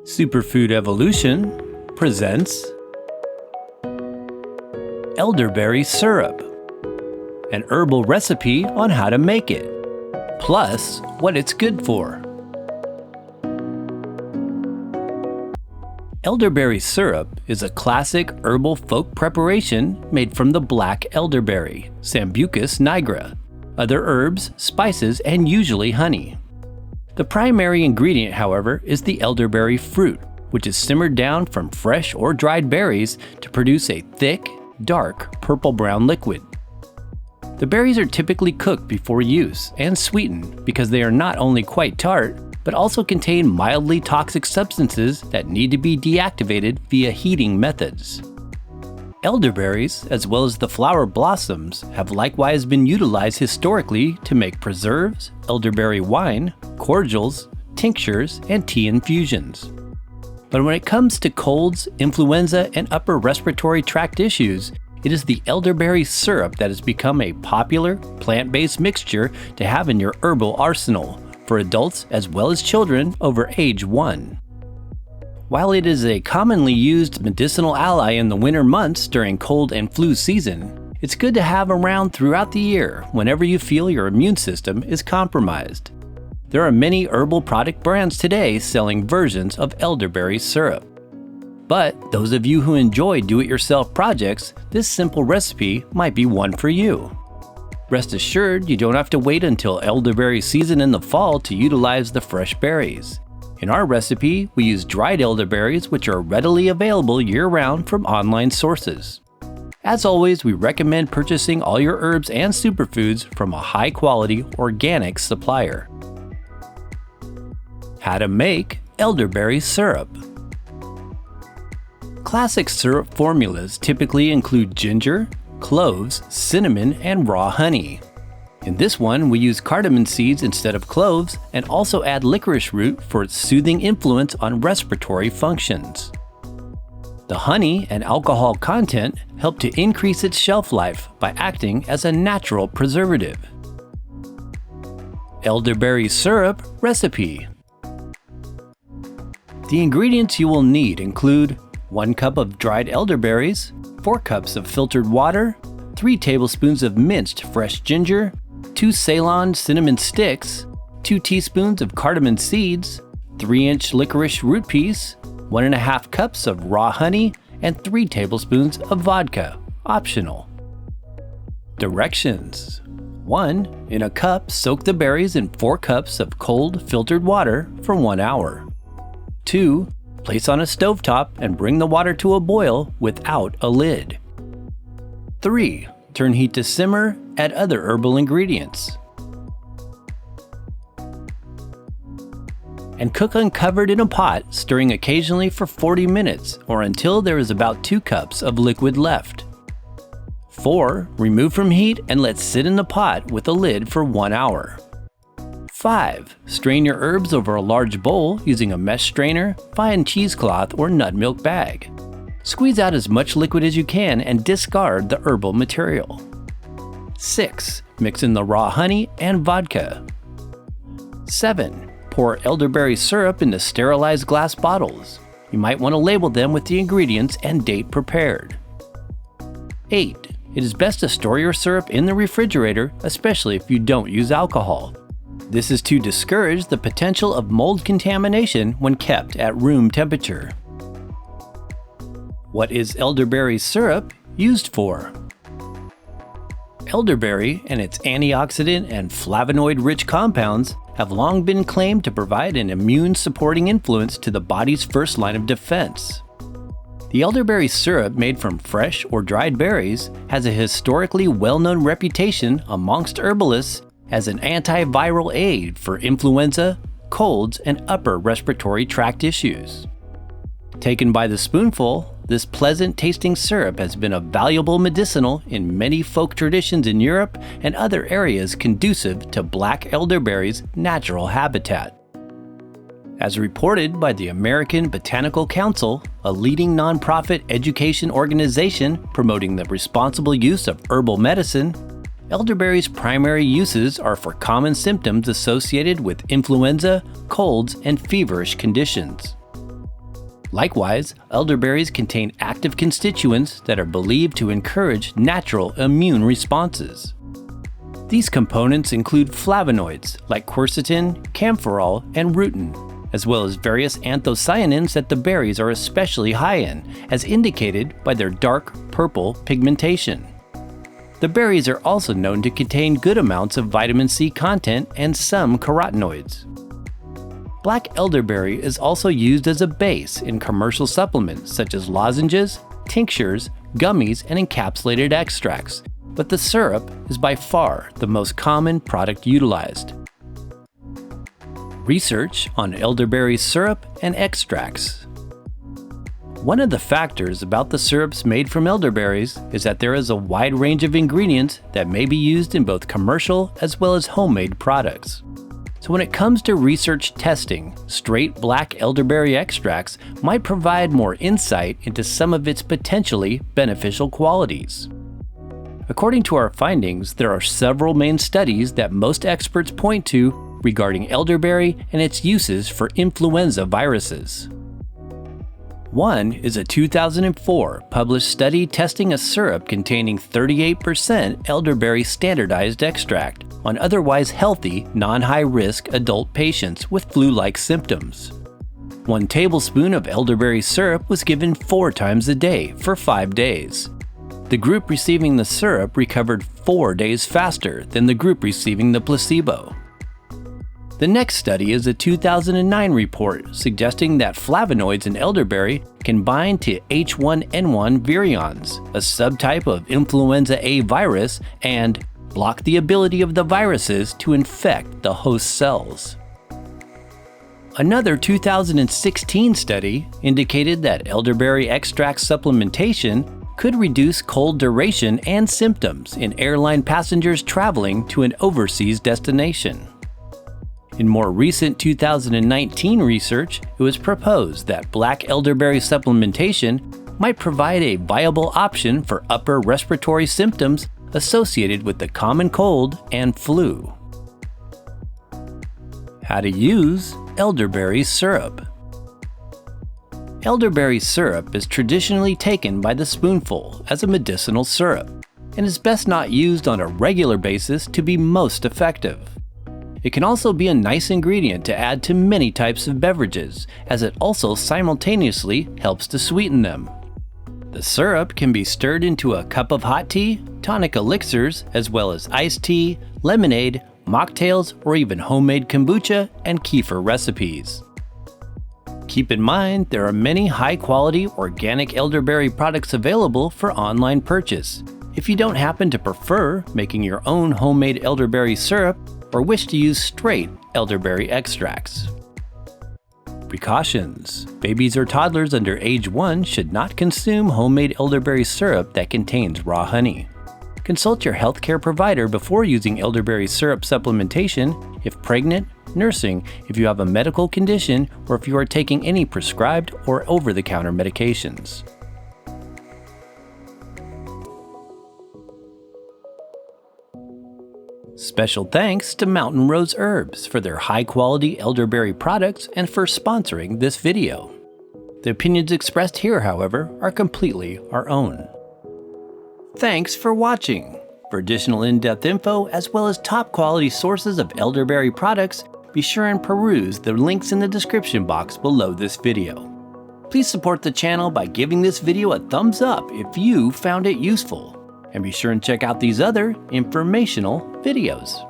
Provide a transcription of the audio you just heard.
Superfood Evolution presents Elderberry Syrup, an herbal recipe on how to make it, plus what it's good for. Elderberry syrup is a classic herbal folk preparation made from the black elderberry, Sambucus nigra, other herbs, spices, and usually honey. The primary ingredient, however, is the elderberry fruit, which is simmered down from fresh or dried berries to produce a thick, dark, purple-brown liquid. The berries are typically cooked before use and sweetened because they are not only quite tart, but also contain mildly toxic substances that need to be deactivated via heating methods. Elderberries, as well as the flower blossoms, have likewise been utilized historically to make preserves, elderberry wine, cordials, tinctures, and tea infusions. But when it comes to colds, influenza, and upper respiratory tract issues, it is the elderberry syrup that has become a popular plant-based mixture to have in your herbal arsenal for adults as well as children over age 1. While it is a commonly used medicinal ally in the winter months during cold and flu season, it's good to have around throughout the year whenever you feel your immune system is compromised. There are many herbal product brands today selling versions of elderberry syrup. But those of you who enjoy do-it-yourself projects, this simple recipe might be one for you. Rest assured, you don't have to wait until elderberry season in the fall to utilize the fresh berries. In our recipe, we use dried elderberries, which are readily available year-round from online sources. As always, we recommend purchasing all your herbs and superfoods from a high-quality organic supplier. How to make elderberry syrup. Classic syrup formulas typically include ginger, cloves, cinnamon, and raw honey. In this one, we use cardamom seeds instead of cloves and also add licorice root for its soothing influence on respiratory functions. The honey and alcohol content help to increase its shelf life by acting as a natural preservative. Elderberry syrup recipe. The ingredients you will need include 1 cup of dried elderberries, 4 cups of filtered water, 3 tablespoons of minced fresh ginger, 2 Ceylon cinnamon sticks, 2 teaspoons of cardamom seeds, 3-inch licorice root piece, 1.5 cups of raw honey, and 3 tablespoons of vodka, optional. Directions. 1. In a cup, soak the berries in 4 cups of cold filtered water for 1 hour. 2. Place on a stovetop and bring the water to a boil without a lid. 3. Turn heat to simmer, add other herbal ingredients. And cook uncovered in a pot, stirring occasionally for 40 minutes or until there is about 2 cups of liquid left. 4. Remove from heat and let sit in the pot with a lid for 1 hour. 5. Strain your herbs over a large bowl using a mesh strainer, fine cheesecloth, or nut milk bag. Squeeze out as much liquid as you can and discard the herbal material. 6. Mix in the raw honey and vodka. 7. Pour elderberry syrup into sterilized glass bottles. You might want to label them with the ingredients and date prepared. 8. It is best to store your syrup in the refrigerator, especially if you don't use alcohol. This is to discourage the potential of mold contamination when kept at room temperature. What is elderberry syrup used for? Elderberry and its antioxidant and flavonoid-rich compounds have long been claimed to provide an immune-supporting influence to the body's first line of defense. The elderberry syrup made from fresh or dried berries has a historically well-known reputation amongst herbalists as an antiviral aid for influenza, colds, and upper respiratory tract issues. Taken by the spoonful, this pleasant-tasting syrup has been a valuable medicinal in many folk traditions in Europe and other areas conducive to black elderberry's natural habitat. As reported by the American Botanical Council, a leading nonprofit education organization promoting the responsible use of herbal medicine, Elderberry's primary uses are for common symptoms associated with influenza, colds, and feverish conditions. Likewise, elderberries contain active constituents that are believed to encourage natural immune responses. These components include flavonoids like quercetin, camphorol, and rutin, as well as various anthocyanins that the berries are especially high in, as indicated by their dark purple pigmentation. The berries are also known to contain good amounts of vitamin C content and some carotenoids. Black elderberry is also used as a base in commercial supplements such as lozenges, tinctures, gummies, and encapsulated extracts, but the syrup is by far the most common product utilized. Research on elderberry syrup and extracts. One of the factors about the syrups made from elderberries is that there is a wide range of ingredients that may be used in both commercial as well as homemade products. So when it comes to research testing, straight black elderberry extracts might provide more insight into some of its potentially beneficial qualities. According to our findings, there are several main studies that most experts point to regarding elderberry and its uses for influenza viruses. One is a 2004 published study testing a syrup containing 38% elderberry standardized extract on otherwise healthy, non-high-risk adult patients with flu-like symptoms. 1 tablespoon of elderberry syrup was given 4 times a day for 5 days. The group receiving the syrup recovered 4 days faster than the group receiving the placebo. The next study is a 2009 report suggesting that flavonoids in elderberry can bind to H1N1 virions, a subtype of influenza A virus, and block the ability of the viruses to infect the host cells. Another 2016 study indicated that elderberry extract supplementation could reduce cold duration and symptoms in airline passengers traveling to an overseas destination. In more recent 2019 research, it was proposed that black elderberry supplementation might provide a viable option for upper respiratory symptoms associated with the common cold and flu. How to use elderberry syrup. Elderberry syrup is traditionally taken by the spoonful as a medicinal syrup and is best not used on a regular basis to be most effective. It can also be a nice ingredient to add to many types of beverages, as it also simultaneously helps to sweeten them. The syrup can be stirred into a cup of hot tea, tonic elixirs, as well as iced tea, lemonade, mocktails, or even homemade kombucha and kefir recipes. Keep in mind, there are many high-quality organic elderberry products available for online purchase. If you don't happen to prefer making your own homemade elderberry syrup, or wish to use straight elderberry extracts. Precautions. Babies or toddlers under age 1 should not consume homemade elderberry syrup that contains raw honey. Consult your healthcare provider before using elderberry syrup supplementation if pregnant, nursing, if you have a medical condition, or if you are taking any prescribed or over-the-counter medications. Special thanks to Mountain Rose Herbs for their high-quality elderberry products and for sponsoring this video. The opinions expressed here, however, are completely our own. Thanks for watching. For additional in-depth info as well as top-quality sources of elderberry products, be sure and peruse the links in the description box below this video. Please support the channel by giving this video a thumbs up if you found it useful. And be sure and check out these other informational videos.